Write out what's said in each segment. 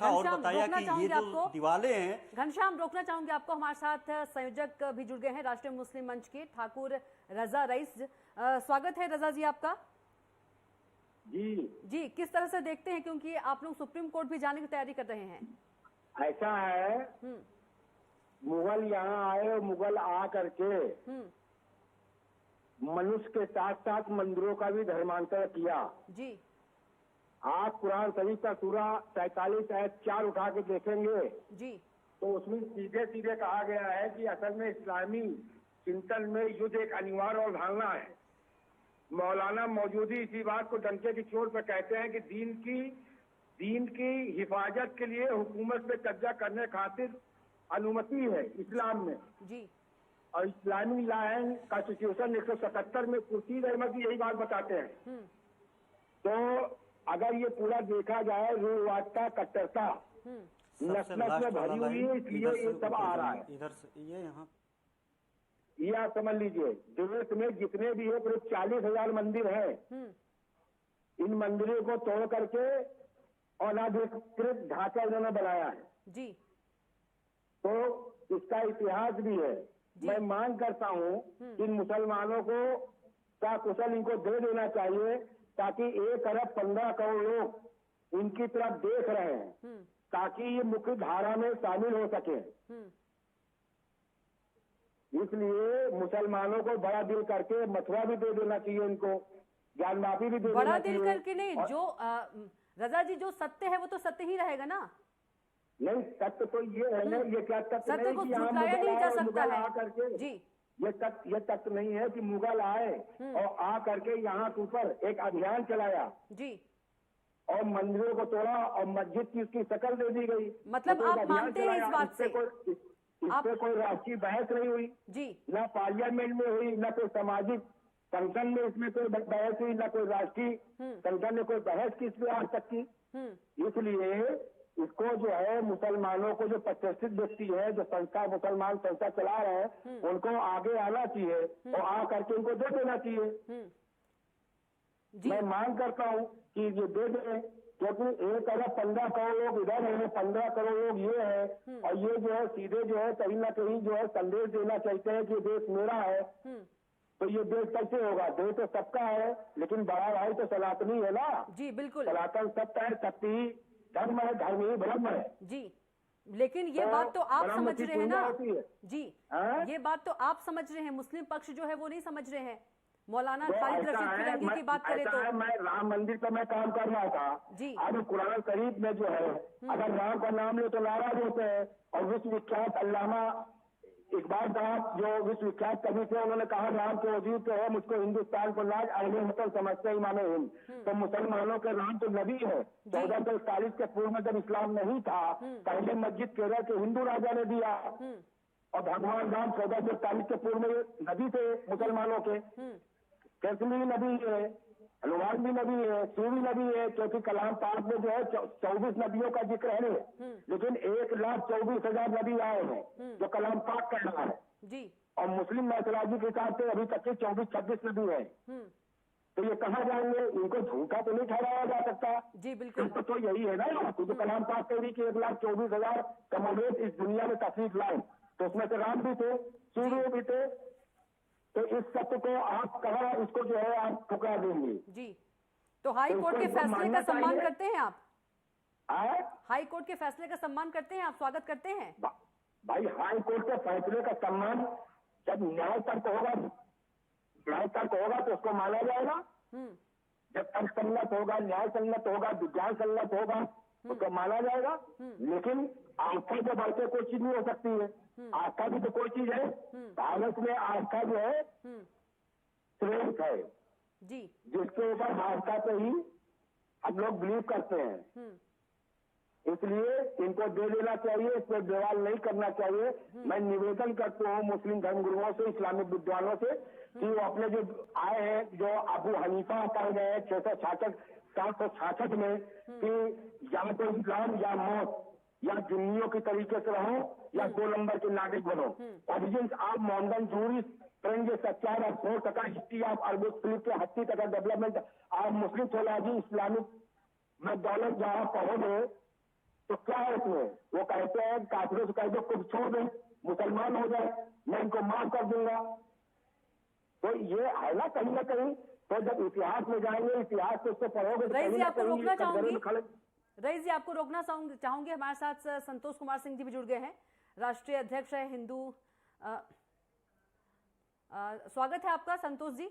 था और बताया कि ये जो दीवारें हैं। घनश्याम, रोकना चाहूंगी आपको। हमारे साथ संयोजक भी जुड़ गए हैं राष्ट्रीय मुस्लिम मंच के, ठाकुर रजा रईस। स्वागत है रजा जी आपका। जी, किस तरह से देखते हैं, क्योंकि आप लोग सुप्रीम कोर्ट भी जाने की तैयारी कर रहे हैं? ऐसा है, मुगल यहाँ आए और मुगल आ करके मनुष्य के साथ साथ मंदिरों का भी धर्मांतर किया। जी, आप कुरान शरीफ का सूरा 43 आयत 4 उठा के देखेंगे जी, तो उसमें सीधे सीधे कहा गया है कि असल में इस्लामी चिंतन में युद्ध एक अनिवार्य अवधारणा है। मौलाना मौजूदी इसी बात को डंके की चोट पर कहते हैं कि दीन की हिफाजत के लिए हुकूमत पे कब्जा करने खातिर अनुमति है इस्लाम में। जी, और इस्लामी लॉ एंड कॉन्स्टिट्यूशन 177 में कुर्सी अहमद यही बात बताते हैं। तो अगर ये पूरा देखा जाए, रूढ़वादिता, कट्टरता नस्ल में भरी हुई है, इसलिए ये सब आ रहा है। इधर से ये यहाँ ये आप समझ लीजिए, देश में जितने भी है करीब 40,000 मंदिर है। इन मंदिरों को तोड़ करके अनाधिकृत ढांचा इन्होंने बनाया है। जी, तो इसका इतिहास भी है। मैं मांग करता हूँ कि मुसलमानों को का कुशल इनको दे देना चाहिए, ताकि 1 अरब 15 करोड़ लोग इनकी तरफ देख रहे हैं, ताकि ये मुख्य धारा में शामिल हो सके। इसलिए मुसलमानों को बड़ा दिल करके मथुरा भी दे देना चाहिए, इनको ज्ञान माफी भी दे देना चाहिए। बड़ा दिल करके नहीं, जो रजा जी जो सत्य है वो तो सत्य ही रहेगा ना। नहीं, सत्य तो ये है ना, ये क्या तथ्य सत्य को झुटलाया नहीं जा सकता है। जी, ये तथ्य नहीं है कि मुगल आए और आ करके यहाँ के ऊपर एक अभियान चलाया जी, और मंदिरों को तोड़ा और मस्जिद की उसकी शक्ल दे दी गई। मतलब आप मानते हैं इस बात से? इससे कोई राष्ट्रीय बहस नहीं हुई जी, ना पार्लियामेंट में हुई, ना कोई सामाजिक संगठन में इसमें कोई बहस हुई, ना कोई राष्ट्रीय संगठन ने कोई बहस की इसमें आज तक की। इसलिए इसको जो है मुसलमानों को, जो प्रतिष्ठित व्यक्ति है, जो संस्था मुसलमान संस्था चला रहे हैं, उनको आगे आना चाहिए और आ करके इनको दे देना चाहिए। मैं मांग करता हूँ कि ये दे दें, क्योंकि 1 अरब 15 करोड़ लोग इधर है, 15 करोड़ लोग ये है, और ये जो है सीधे जो है कहीं ना कहीं जो है संदेश देना चाहते हैं कि देश मेरा है। तो ये देश कैसे होगा? देश तो सबका है, लेकिन बड़ा भाई तो सनातनी है ना। जी बिल्कुल, सनातन सत्य है, सत्य ही धर्म है, धर्म ही ब्रह्म है। जी, लेकिन ये बात तो आप समझ रहे हैं ना जी, ये बात तो आप समझ रहे हैं, मुस्लिम पक्ष जो है वो नहीं समझ रहे हैं। मौलाना खालिद रशीद फिरंगी की बात करें तो मैं राम मंदिर पर मैं काम कर रहा था जी, अभी कुरान शरीफ में जो है अगर राम का नाम ले तो नाराज होते हैं। और विश्व विख्यात अल्लामा इकबाल साहब जो विश्व विख्यात कवि थे, उन्होंने कहा राम के वजूद तो है, मुझको हिंदुस्तान को लाज अहले मतलब समझते इमाम हिंद। तो मुसलमानों के राम तो नबी है। 1441 के पूर्व में जब इस्लाम नहीं था, पहले मस्जिद केरल के हिंदू राजा ने दिया, और भगवान राम 1440 के पूर्व में नबी थे मुसलमानों के। कश्मीरी नबी है, हनुमान भी नबी है, शिव भी नबी है, क्योंकि कलाम पाक में जो है 24 नबियों का जिक्र है, लेकिन 1,24,000 नबी आए हैं जो कलाम पाक कर रहा है जी, और मुस्लिम मैथोलॉजी के हिसाब से अभी तक के 24-26 नबी है। तो ये कहाँ जाएंगे? इनको झूठा तो नहीं ठहराया जा सकता। जी बिल्कुल, तो यही है ना, तो कलाम पाक कह रही कि 1,24,000 कमोबेश इस दुनिया में तशरीफ लाए, तो उसमें से राम भी थे, शिव भी थे। तो इस सत्य को आप कहा, इसको जो है आप ठुकरा देंगे जी। तो हाई कोर्ट के फैसले का सम्मान करते हैं आप? हाई कोर्ट के फैसले का सम्मान करते हैं आप, स्वागत करते हैं? भाई हाई कोर्ट के फैसले का सम्मान जब न्याय तर्क होगा तो उसको माना जाएगा। जब तर्क संगत होगा, न्याय संगत होगा, विज्ञान संगत होगा, उसको माना जाएगा। लेकिन आस्था के बढ़ते कोई चीज नहीं हो सकती है। आस्था भी तो कोई चीज है। भारत में आस्था जो है श्रेष्ठ है जी, जिसके ऊपर आस्था पे ही हम लोग बिलीव करते हैं। इसलिए इनको दे देना चाहिए, इस पर विवाद नहीं करना चाहिए। मैं निवेदन करता हूँ मुस्लिम धर्मगुरुओं से, इस्लामिक विद्वानों से, कि वो अपने जो आए हैं, जो अबू हनीफा कह गए हैं 766 में कि या तो इस्लाम या मौत, या जिन्नियों की तरीके से रहो या 2 नंबर के नागरिक बनो। Origin of modern jurisprudence सच्चाई of 4% history of Arab Philip के 80% development of Muslim theology Islamic McDonald जहाँ पढ़ोगे तो क्या है इसमें? वो कहते हैं काफिरों से कह दो कुछ छोड़ दें, मुसलमान हो जाए, मैं इनको माफ कर दूंगा। तो ये है ना कहीं, तो जब इतिहास में जाएंगे, इतिहास को उसको पढ़ोगे तो रईस जी आपको रोकना चाहूंगी, कहीं रईस जी आपको रोकना चाहूंगी। हमारे साथ संतोष कुमार सिंह जी भी जुड़ गए हैं, राष्ट्रीय अध्यक्ष है हिंदू। स्वागत है आपका संतोष जी।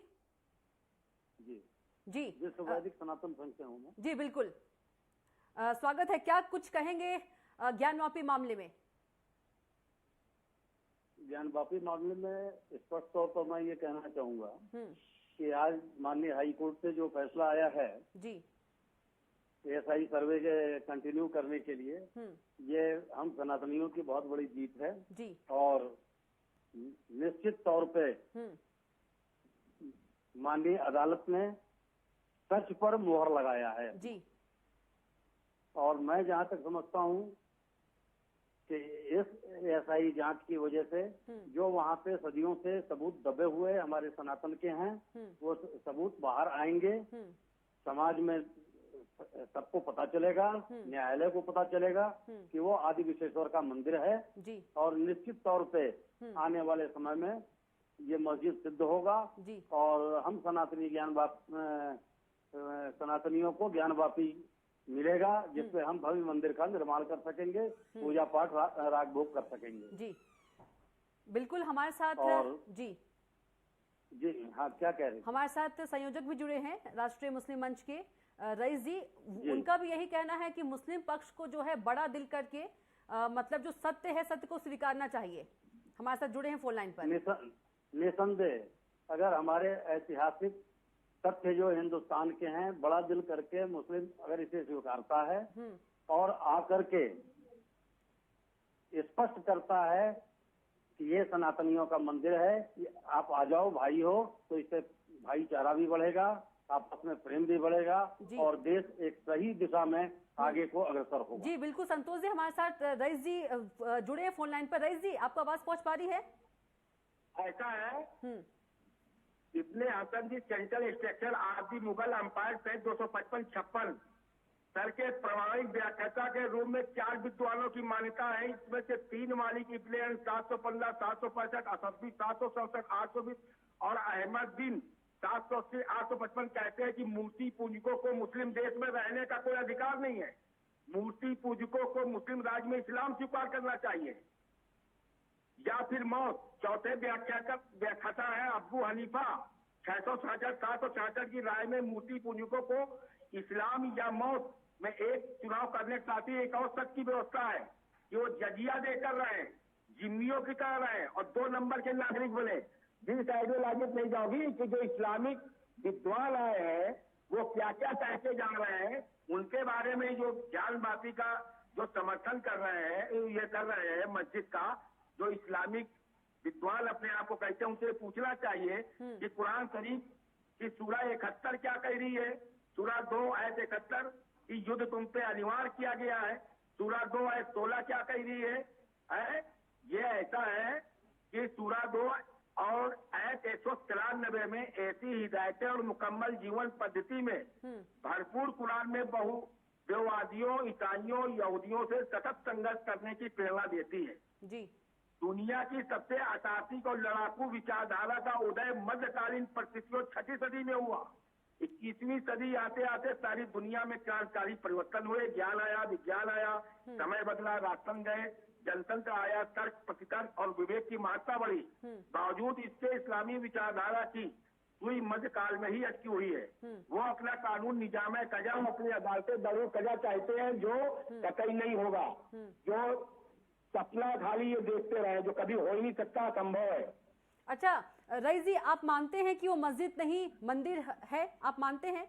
जी विश्व वैदिक सनातन संघ से हूं मैं। जी बिल्कुल, स्वागत है। क्या कुछ कहेंगे ज्ञानवापी मामले में? ज्ञानवापी मामले में स्पष्ट तौर पर मैं ये कहना चाहूंगा कि आज माननीय हाई कोर्ट से जो फैसला आया है जी एएसआई सर्वे के कंटिन्यू करने के लिए, ये हम सनातनियों की बहुत बड़ी जीत है जी। और निश्चित तौर पे माननीय अदालत ने सच पर मोहर लगाया है जी। और मैं जहां तक समझता हूं कि इस एएसआई जांच की वजह से जो वहां पे सदियों से सबूत दबे हुए हमारे सनातन के हैं, वो सबूत बाहर आएंगे, समाज में सबको पता चलेगा, न्यायालय को पता चलेगा कि वो आदि विश्वेश्वर का मंदिर है जी। और निश्चित तौर पे आने वाले समय में ये मस्जिद सिद्ध होगा जी। और हम सनातनियों को ज्ञानवापी मिलेगा, जिससे हम भव्य मंदिर का निर्माण कर सकेंगे, पूजा पाठ राग भोग कर सकेंगे। जी बिल्कुल, हमारे साथ जी हाँ, क्या कह रहे हैं? हमारे साथ संयोजक भी जुड़े हैं राष्ट्रीय मुस्लिम मंच के, रईस जी। उनका भी यही कहना है कि मुस्लिम पक्ष को जो है बड़ा दिल करके मतलब जो सत्य है, सत्य को स्वीकारना चाहिए। हमारे साथ जुड़े हैं फोन लाइन पर। निसंदेह अगर हमारे ऐतिहासिक तथ्य जो हिंदुस्तान के हैं, बड़ा दिल करके मुस्लिम अगर इसे स्वीकारता है और आकर के स्पष्ट करता है कि ये सनातनियों का मंदिर है, आप आ जाओ भाई हो, तो इससे भाईचारा भी बढ़ेगा, आपस में प्रेम भी बढ़ेगा और देश एक सही दिशा में आगे को अग्रसर होगा। जी बिल्कुल संतोष जी, हमारे साथ रईस जी जुड़े हैं फोन लाइन पर। रईस जी, आपको आवाज पहुंच पा रही है? ऐसा है, Ibne Hasan ji central structure of the Mughal empire page 255-56 sir के प्रमाणिक व्याख्याता के रूप में 4 विद्वानों की मान्यता है। इसमें से 3 मालिक इब्ने 715, 765, असफी 767, 820 और अहमद बिन 780, 855 कहते हैं कि मूर्ति पूजकों को मुस्लिम देश में रहने का कोई अधिकार नहीं है। मूर्ति पूजकों को मुस्लिम राज्य में इस्लाम स्वीकार करना चाहिए या फिर मौत। चौथे व्याख्याता है अब्बू हनीफा 666 की राय में मूर्ति पूजकों को इस्लाम या मौत में एक चुनाव करने के साथ ही एक और सख्त की व्यवस्था है कि वो जजिया देकर रहे, जिम्मियों की तरह रहे और 2 नंबर के नागरिक बने। जिस आइडियोलॉजी नहीं जाओगी कि जो इस्लामिक विद्वान आए हैं वो क्या क्या कहते जा रहे हैं, उनके बारे में जो ज्ञानवापी का जो समर्थन कर रहे हैं, ये कर रहे हैं मस्जिद का, जो इस्लामिक विद्वान अपने आप को कहते हैं, उनसे पूछना चाहिए कि कुरान शरीफ की सूरा 71 क्या कह रही है। सूरा 2 आयत 71 कि युद्ध तुम पे अनिवार्य किया गया है। सूरा 2 आयत 16 क्या कह रही है? ये ऐसा है कि सूरा 2 और आयत 193 में ऐसी हिदायतें और मुकम्मल जीवन पद्धति में भरपूर कुरान में देववादियों, ईसाइयों, यहूदियों से सतत संघर्ष करने की प्रेरणा देती है जी। दुनिया की सबसे असातिक और लड़ाकू विचारधारा का उदय मध्यकालीन परिस्थितियों 6वीं सदी में हुआ। 21वीं सदी आते आते सारी दुनिया में क्रांतिकारी परिवर्तन हुए, ज्ञान आया, विज्ञान आया, समय बदला, राष्ट्र गए, जनतंत्र आया, तर्क, प्रतितर्क और विवेक की महत्ता बढ़ी। बावजूद इसके इस्लामी विचारधारा की सुई मध्यकाल में ही अटकी हुई है। वो अपना कानून निजाम कजा, अपनी अदालतें दरो कजा चाहते हैं जो कतई नहीं होगा, जो सपना खाली ये देखते रहे, जो कभी हो ही नहीं सकता, संभव है। अच्छा रईस जी, आप मानते हैं कि वो मस्जिद नहीं मंदिर है? आप मानते हैं?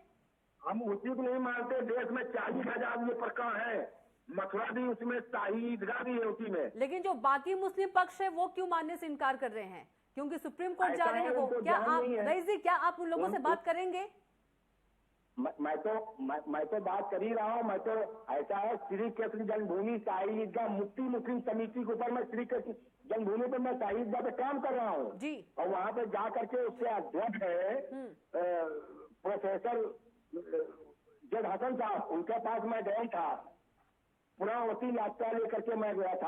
हम उसी को नहीं मानते। देश में 40,000 ये प्रकार है, मथुरा भी उसमें, शाही ईदगाह भी है उसी में। लेकिन जो बाकी मुस्लिम पक्ष है वो क्यों मानने से इनकार कर रहे हैं? क्योंकि सुप्रीम कोर्ट जा रहे हैं वो। क्या आप रईस जी, क्या आप उन लोगों से बात करेंगे? मैं तो बात कर ही रहा हूँ। मैं तो ऐसा है, श्री कृष्ण जन्मभूमि शाही ईदगाह मुफ्ती मुस्लिम समिति के ऊपर मैं श्री कृष्ण जन्मभूमि पे मैं शाही ईदगाह पे काम कर रहा हूँ जी। और वहाँ पे जा करके उसके अध्यक्ष है प्रोफेसर जेड हसन साहब, उनके पास मैं गया था पुणावती यात्रा लेकर के मैं गया था।